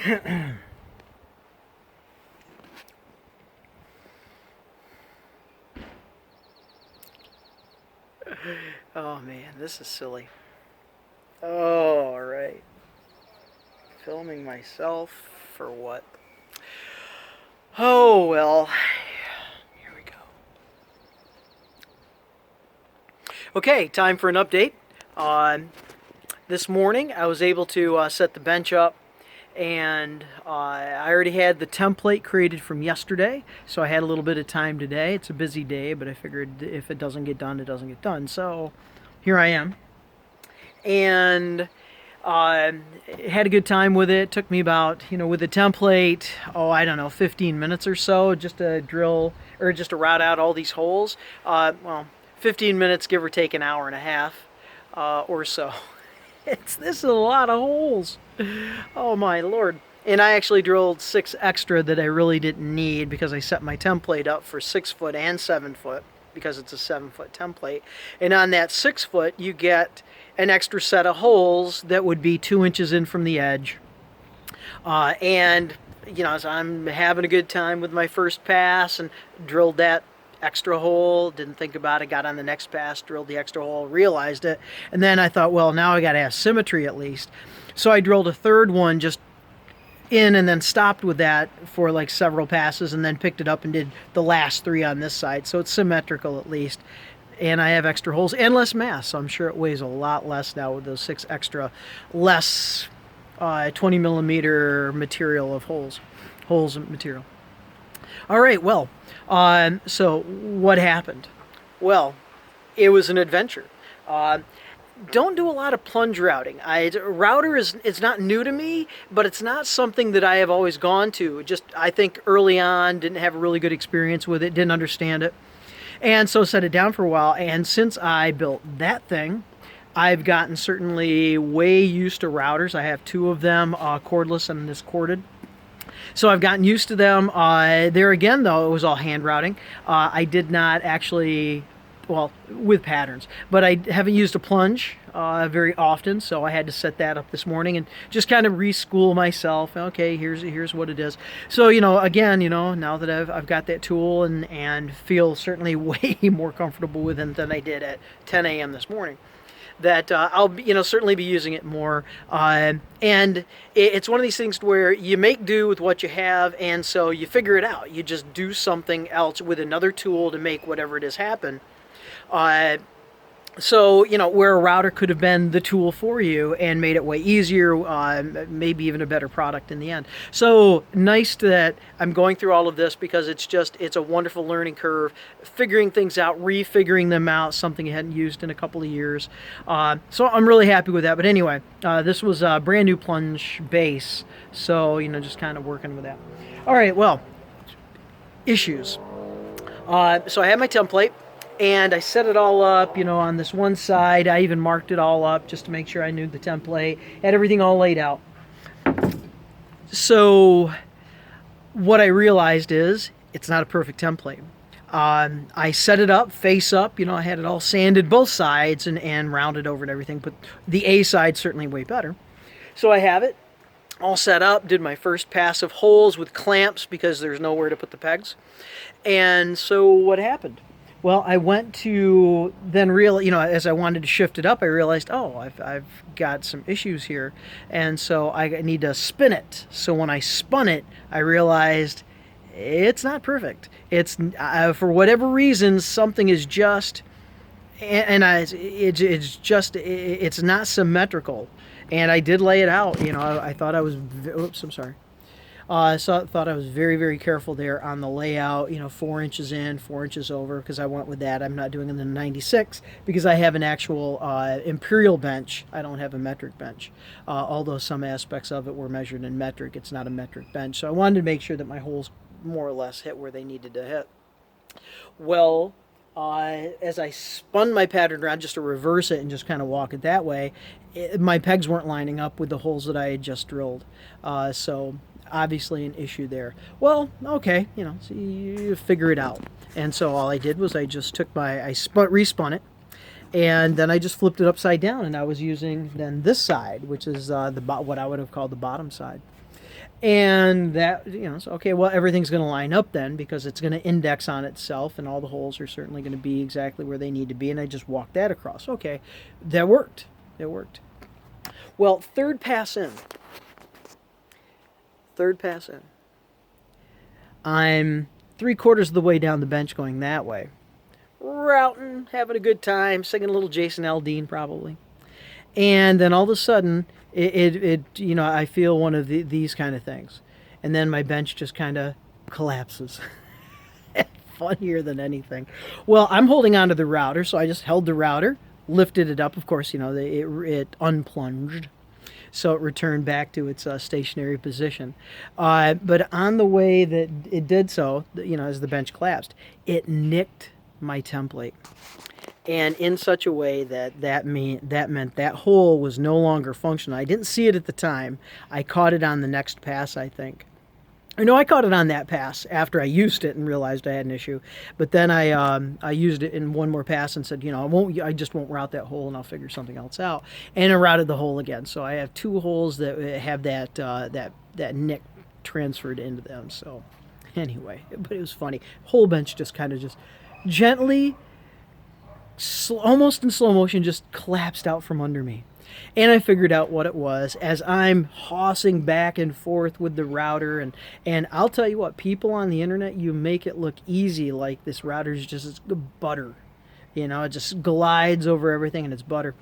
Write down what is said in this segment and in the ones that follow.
Oh man, this is silly. Oh, all right. Filming myself for what? Oh well. Here we go. Okay, time for an update. This morning I was able to set the bench up, and I already had the template created from yesterday, so I had a little bit of time today. It's a busy day, but I figured if it doesn't get done, it doesn't get done. So here I am. And had a good time with it. Took me about, with the template, I don't know, 15 minutes or so just to drill or just to route out all these holes. 15 minutes, give or take an hour and a half or so. This is a lot of holes. Oh my lord. And I actually drilled 6 extra that I really didn't need because I set my template up for 6 foot and 7 foot because it's a 7-foot template. And on that 6 foot, you get an extra set of holes that would be 2 inches in from the edge. So I'm having a good time with my first pass and drilled that extra hole, didn't think about it, got on the next pass, drilled the extra hole, realized it, and then I thought, well, now I got to have symmetry at least. So I drilled a third one just in and then stopped with that for like several passes and then picked it up and did the last 3 on this side, so it's symmetrical at least. And I have extra holes and less mass, so I'm sure it weighs a lot less now with those 6 extra less 20 millimeter material of holes and material. All right, well, so what happened? Well, it was an adventure. Don't do a lot of plunge routing. Router it's not new to me, but it's not something that I have always gone to. I think early on, didn't have a really good experience with it, didn't understand it. And so set it down for a while, and since I built that thing, I've gotten certainly way used to routers. I have 2 of them, cordless and this corded. So I've gotten used to them. There again, though, it was all hand routing. I did not actually, well, with patterns, but I haven't used a plunge very often, so I had to set that up this morning and just kind of reschool myself. Okay, here's what it is. So, again, now that I've got that tool and feel certainly way more comfortable with it than I did at 10 a.m. this morning, that I'll certainly be using it more. And it's one of these things where you make do with what you have, and so you figure it out. You just do something else with another tool to make whatever it is happen. So, where a router could have been the tool for you and made it way easier, maybe even a better product in the end. So nice that I'm going through all of this because it's a wonderful learning curve, figuring things out, refiguring them out, something I hadn't used in a couple of years. So I'm really happy with that. But anyway, this was a brand new plunge base. So, just kind of working with that. All right, well, issues. So I have my template. And I set it all up, on this one side. I even marked it all up just to make sure I knew the template. Had everything all laid out. So what I realized is it's not a perfect template. I set it up, face up. I had it all sanded both sides and rounded over and everything. But the A side certainly way better. So I have it all set up. Did my first pass of holes with clamps because there's nowhere to put the pegs. And so what happened? Well, I went to then as I wanted to shift it up, I realized, I've got some issues here. And so I need to spin it. So when I spun it, I realized it's not perfect. It's, for whatever reason, something is just, it's not symmetrical. And I did lay it out. I thought I was, oops, I'm sorry. So I thought I was very, very careful there on the layout, 4 inches in, 4 inches over, because I went with that. I'm not doing it in the 96 because I have an actual imperial bench. I don't have a metric bench. Although some aspects of it were measured in metric, it's not a metric bench. So I wanted to make sure that my holes more or less hit where they needed to hit. Well, as I spun my pattern around just to reverse it and just kind of walk it that way, my pegs weren't lining up with the holes that I had just drilled. So obviously an issue there. Well, okay, so you figure it out. And so all I did was I just took respun it, and then I just flipped it upside down, and I was using then this side, which is what I would have called the bottom side. And that, so, okay, well, everything's going to line up then because it's going to index on itself and all the holes are certainly going to be exactly where they need to be. And I just walked that across. Okay, that worked. It worked. Well, third pass in. I'm 3/4 of the way down the bench going that way. Routing, having a good time, singing a little Jason Aldean probably. And then all of a sudden, I feel one of these kind of things. And then my bench just kind of collapses. Funnier than anything. Well, I'm holding onto the router, so I just held the router, lifted it up. Of course, it unplunged. So it returned back to its stationary position. But on the way that it did so, as the bench collapsed, it nicked my template. And in such a way that meant that hole was no longer functional. I didn't see it at the time. I caught it on the next pass, I think. No, I caught it on that pass after I used it and realized I had an issue. But then I used it in one more pass and said, I just won't route that hole and I'll figure something else out. And I routed the hole again. So I have 2 holes that have that nick transferred into them. So anyway, but it was funny. Whole bench just kind of just gently, almost in slow motion, just collapsed out from under me. And I figured out what it was as I'm hossing back and forth with the router. And I'll tell you what, people on the internet, you make it look easy, like this router is just butter. It just glides over everything and it's butter.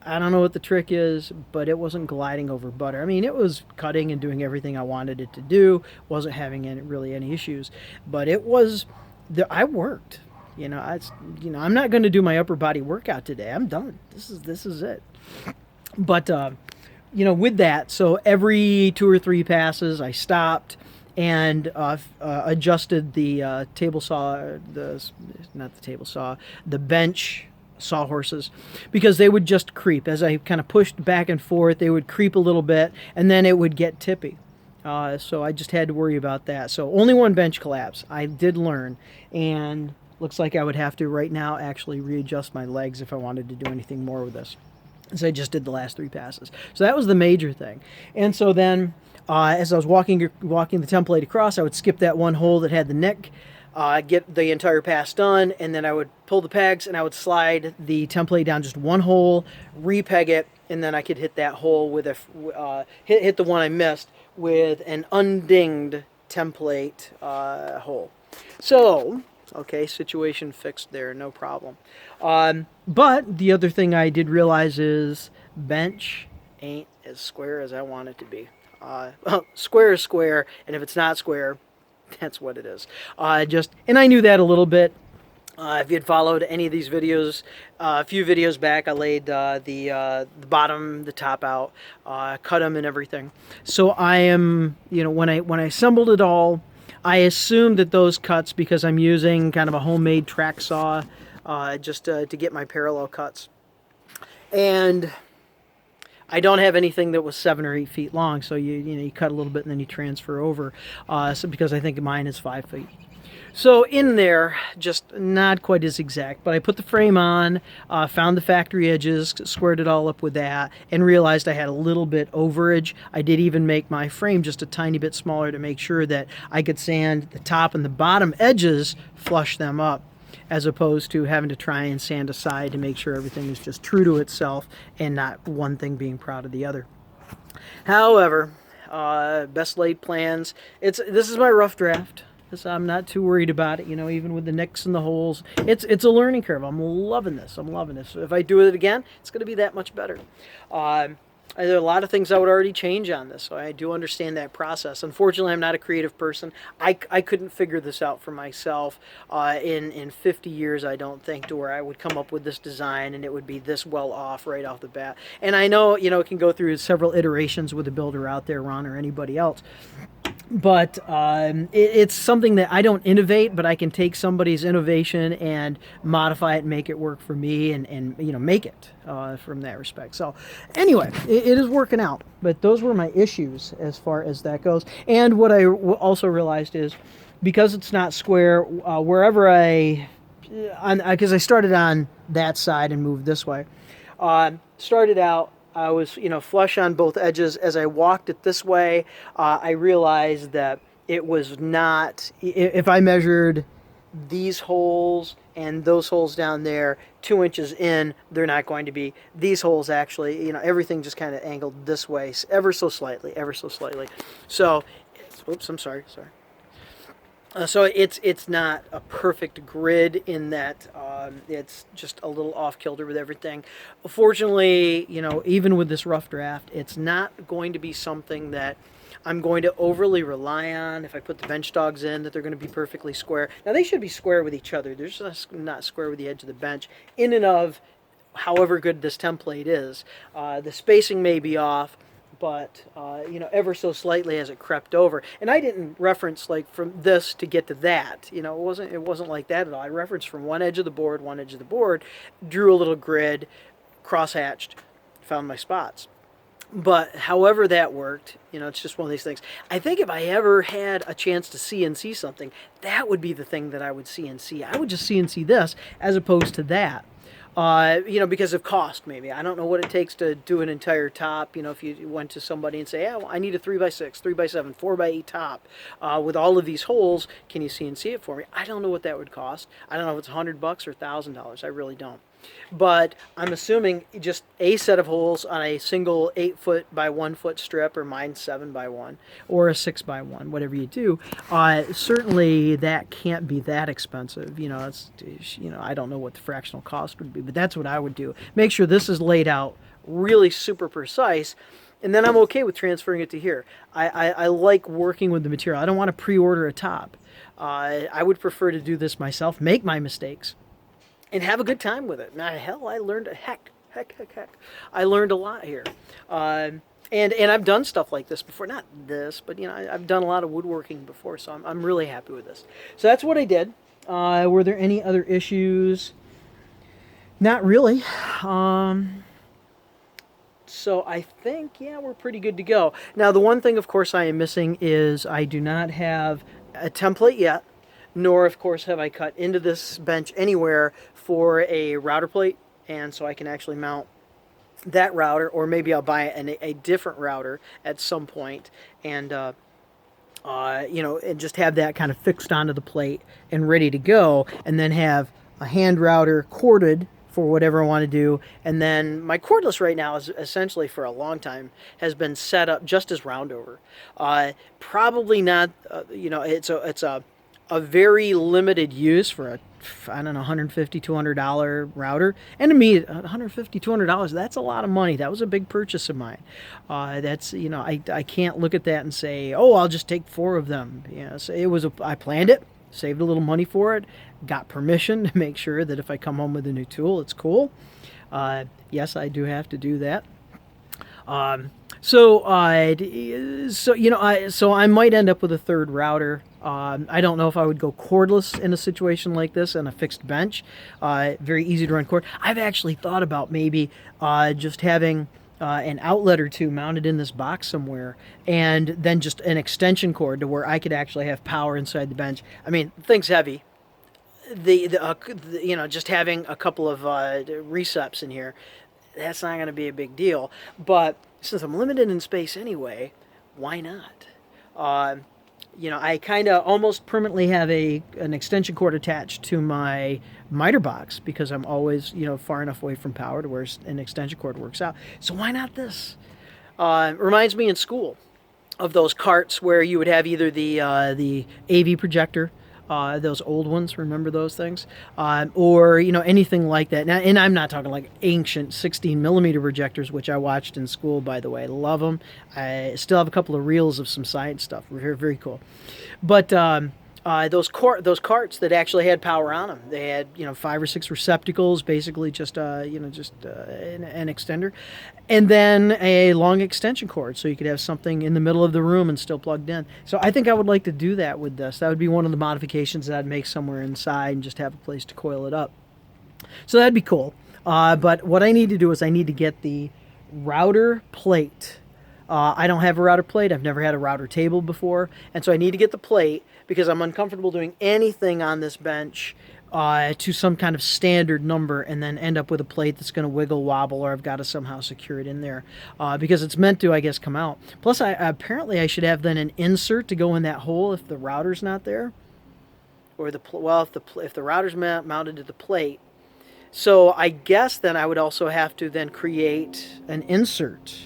I don't know what the trick is, but it wasn't gliding over butter. I mean, it was cutting and doing everything I wanted it to do. Wasn't having really any issues. But I worked. I'm not going to do my upper body workout today. I'm done. This is it. But, with that, so every 2 or 3 passes, I stopped and adjusted the table saw, the bench sawhorses, because they would just creep. As I kind of pushed back and forth, they would creep a little bit, and then it would get tippy. So I just had to worry about that. So only one bench collapse. I did learn, and looks like I would have to right now actually readjust my legs if I wanted to do anything more with this. So I just did the last 3 passes. So that was the major thing. And so then as I was walking the template across, I would skip that one hole that had the nick, get the entire pass done, and then I would pull the pegs and I would slide the template down just one hole, repeg it, and then I could hit that hole with hit the one I missed with an undinged template hole. So, okay, situation fixed there, no problem. But the other thing I did realize is bench ain't as square as I want it to be. Well, square is square, and if it's not square, that's what it is. And I knew that a little bit. If you had followed any of these videos, a few videos back, I laid the bottom, the top out, cut them and everything. So I am, when I assembled it all, I assumed that those cuts, because I'm using kind of a homemade track saw, just to get my parallel cuts. And I don't have anything that was 7 or 8 feet long, so you cut a little bit and then you transfer over. So because I think mine is 5 feet. So in there, just not quite as exact, but I put the frame on, found the factory edges, squared it all up with that, and realized I had a little bit overage. I did even make my frame just a tiny bit smaller to make sure that I could sand the top and the bottom edges, flush them up, as opposed to having to try and sand aside to make sure everything is just true to itself and not one thing being proud of the other. However, best laid plans. This is my rough draft. I'm not too worried about it, even with the nicks and the holes. It's a learning curve. I'm loving this. So if I do it again, it's going to be that much better. There are a lot of things I would already change on this, so I do understand that process. Unfortunately, I'm not a creative person. I couldn't figure this out for myself in 50 years, I don't think, to where I would come up with this design and it would be this well off right off the bat. And I know, it can go through several iterations with a builder out there, Ron, or anybody else. But it's something that I don't innovate, but I can take somebody's innovation and modify it and make it work for me and make it from that respect. So anyway, it is working out. But those were my issues as far as that goes. And what I also realized is, because it's not square, wherever because I started on that side and moved this way, started out, I was, flush on both edges. As I walked it this way, I realized that it was not, if I measured these holes and those holes down there 2 inches in, they're not going to be. These holes actually, everything just kind of angled this way ever so slightly, ever so slightly. So, oops, I'm sorry. So it's not a perfect grid in that it's just a little off kilter with everything. Fortunately, even with this rough draft, it's not going to be something that I'm going to overly rely on. If I put the bench dogs in, that they're going to be perfectly square. Now they should be square with each other. They're just not square with the edge of the bench. In and of however good this template is, the spacing may be off, but ever so slightly as it crept over. And I didn't reference like from this to get to that. It wasn't like that at all. I referenced from one edge of the board, drew a little grid, cross-hatched, found my spots. But however that worked, it's just one of these things. I think if I ever had a chance to CNC something, that would be the thing that I would CNC. I would just CNC this as opposed to that. Because of cost, maybe. I don't know what it takes to do an entire top. If you went to somebody and say, yeah, well, I need a 3x6, 3x7, 4x8 top with all of these holes. Can you CNC it for me? I don't know what that would cost. I don't know if it's $100 or $1,000. I really don't. But I'm assuming just a set of holes on a single 8-foot by 1-foot strip, or mine's 7x1, or a 6x1, whatever you do. Certainly that can't be that expensive. I don't know what the fractional cost would be, but that's what I would do. Make sure this is laid out really super precise, and then I'm okay with transferring it to here. I like working with the material. I don't want to pre-order a top. I would prefer to do this myself, make my mistakes, and have a good time with it. Now, hell, I learned heck. I learned a lot here. And I've done stuff like this before. Not this, but I've done a lot of woodworking before, so I'm really happy with this. So that's what I did. Were there any other issues? Not really. So I think, we're pretty good to go. Now, the one thing, of course, I am missing is I do not have a template yet, nor, of course, have I cut into this bench anywhere for a router plate, and so I can actually mount that router, or maybe I'll buy a different router at some point, and and just have that kind of fixed onto the plate and ready to go, and then have a hand router corded for whatever I want to do. And then my cordless right now is essentially, for a long time, has been set up just as roundover. Probably not, it's a very limited use for a, I don't know, $150, $200 router. And to me, $150, $200, that's a lot of money. That was a big purchase of mine. That's, I can't look at that and say, oh, I'll just take 4 of them. So I planned it, saved a little money for it, got permission to make sure that if I come home with a new tool, it's cool. Yes, I do have to do that. So I might end up with a third router. I don't know if I would go cordless in a situation like this and a fixed bench. Very easy to run cord. I've actually thought about maybe just having an outlet or two mounted in this box somewhere, and then just an extension cord to where I could actually have power inside the bench. I mean, the thing's heavy. Just having a couple of receps in here, that's not going to be a big deal. But since I'm limited in space anyway, why not? I kind of almost permanently have an extension cord attached to my miter box because I'm always, far enough away from power to where an extension cord works out. So why not this? It reminds me in school of those carts where you would have either the AV projector, those old ones, remember those things? Or, anything like that. Now, and I'm not talking like ancient 16 millimeter projectors, which I watched in school, by the way. Love them. I still have a couple of reels of some science stuff. Very, very cool. But those carts that actually had power on them, they had 5 or 6 receptacles, basically just an extender, and then a long extension cord, so you could have something in the middle of the room and still plugged in. So I think I would like to do that with this. That would be one of the modifications that I'd make somewhere inside and just have a place to coil it up. So that'd be cool. But what I need to do is I need to get the router plate. I don't have a router plate. I've never had a router table before. And so I need to get the plate because I'm uncomfortable doing anything on this bench to some kind of standard number and then end up with a plate that's going to wiggle wobble, or I've got to somehow secure it in there because it's meant to, I guess, come out. Plus, apparently I should have then an insert to go in that hole if the router's not there, or if the router's mounted to the plate. So I guess then I would also have to then create an insert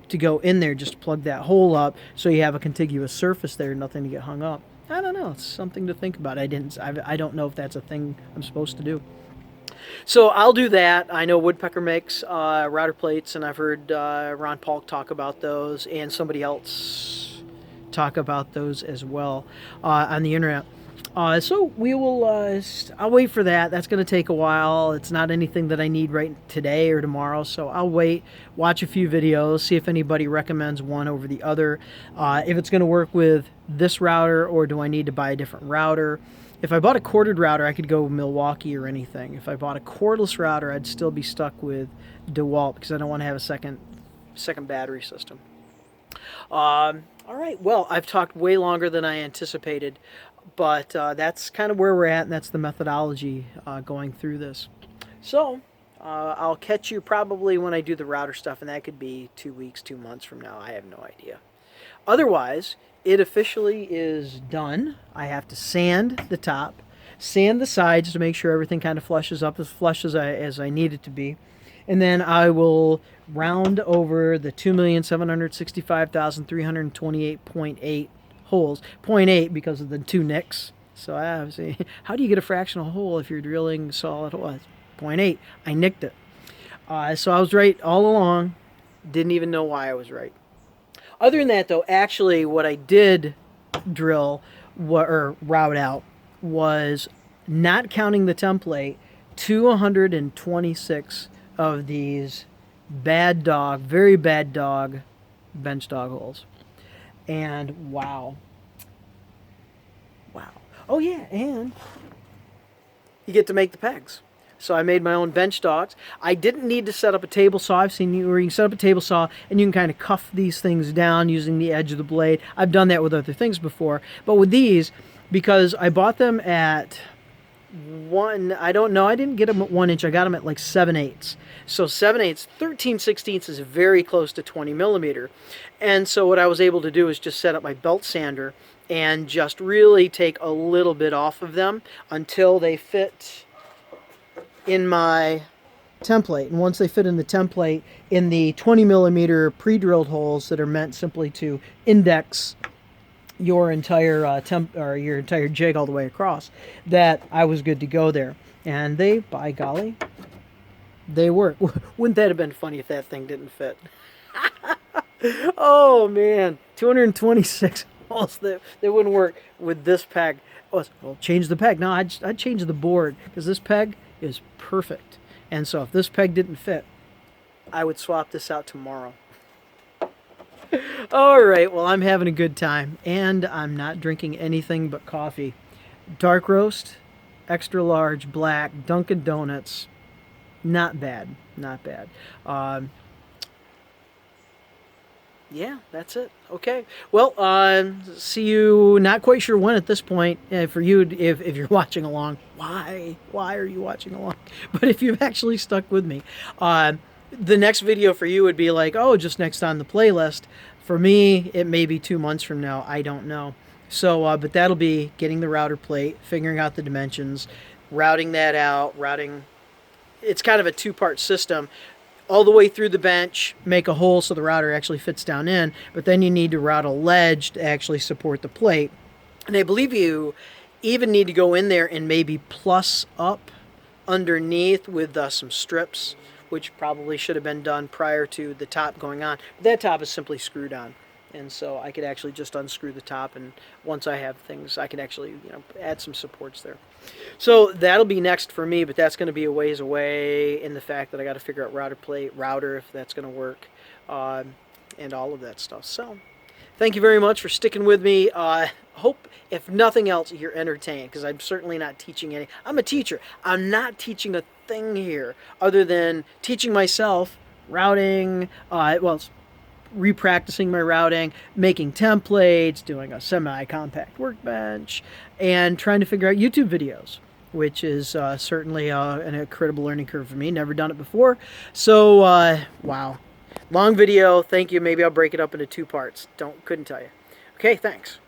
to go in there, just plug that hole up so you have a contiguous surface there, nothing to get hung up. I don't know. It's something to think about. I don't know if that's a thing I'm supposed to do. So I'll do that. I know Woodpecker makes router plates, and I've heard Ron Paulk talk about those, and somebody else talk about those as well on the internet. So we will, I'll wait for that. That's going to take a while. It's not anything that I need right today or tomorrow, so I'll wait, watch a few videos, see if anybody recommends one over the other. If it's going to work with this router, or do I need to buy a different router. If I bought a corded router, I could go Milwaukee or anything. If I bought a cordless router, I'd still be stuck with Dewalt because I don't want to have a second battery system. All right, well, I've talked way longer than I anticipated. But that's kind of where we're at, and that's the methodology going through this. So I'll catch you probably when I do the router stuff, and that could be 2 weeks, 2 months from now. I have no idea. Otherwise, it officially is done. I have to sand the top, sand the sides to make sure everything kind of flushes up as flush as I need it to be. And then I will round over the 2,765,328.8 holes, 0.8 because of the 2 nicks. So obviously, how do you get a fractional hole if you're drilling solid hole? 0.8. I nicked it. So I was right all along. Didn't even know why I was right. Other than that, though, actually what I did drill or route out was, not counting the template, 226 of these very bad dog bench dog holes. And wow. Oh yeah, and you get to make the pegs. So I made my own bench dogs. I didn't need to set up a table saw. I've seen where you can set up a table saw and you can kind of cuff these things down using the edge of the blade. I've done that with other things before. But with these, because I bought them at I didn't get them at 1 inch. I got them at like 7/8. So 7/8, 13/16 is very close to 20 millimeter. And so what I was able to do is just set up my belt sander and just really take a little bit off of them until they fit in my template. And once they fit in the template, in the 20 millimeter pre-drilled holes that are meant simply to index your entire your entire jig all the way across, that I was good to go there. And they, by golly, they work. Wouldn't that have been funny if that thing didn't fit? Oh man, 226 holes that wouldn't work with this peg. Well, change the peg. No, I'd change the board, because this peg is perfect. And so if this peg didn't fit, I would swap this out tomorrow. All right, well, I'm having a good time, and I'm not drinking anything but coffee. Dark roast, extra large, black, Dunkin' Donuts. Not bad, not bad. Yeah, that's it. Okay. Well, see you, not quite sure when at this point. For you, if you're watching along, why are you watching along? But if you've actually stuck with me, the next video for you would be like, oh, just next on the playlist. For me, it may be 2 months from now. I don't know. So, but that'll be getting the router plate, figuring out the dimensions, routing that out, it's kind of a 2-part system. All the way through the bench, make a hole so the router actually fits down in, but then you need to route a ledge to actually support the plate. And I believe you even need to go in there and maybe plus up underneath with some strips, which probably should have been done prior to the top going on. But that top is simply screwed on. And so I could actually just unscrew the top, and once I have things, I can actually, add some supports there. So that'll be next for me, but that's going to be a ways away in the fact that I got to figure out router if that's going to work, and all of that stuff. So thank you very much for sticking with me. Hope, if nothing else, you're entertained, because I'm certainly not teaching any. I'm a teacher. I'm not teaching a thing here other than teaching myself routing, repracticing my routing, making templates, doing a semi-compact workbench, and trying to figure out YouTube videos. which is certainly an incredible learning curve for me. Never done it before. So, wow. Long video. Thank you. Maybe I'll break it up into 2 parts. Couldn't tell you. Okay, thanks.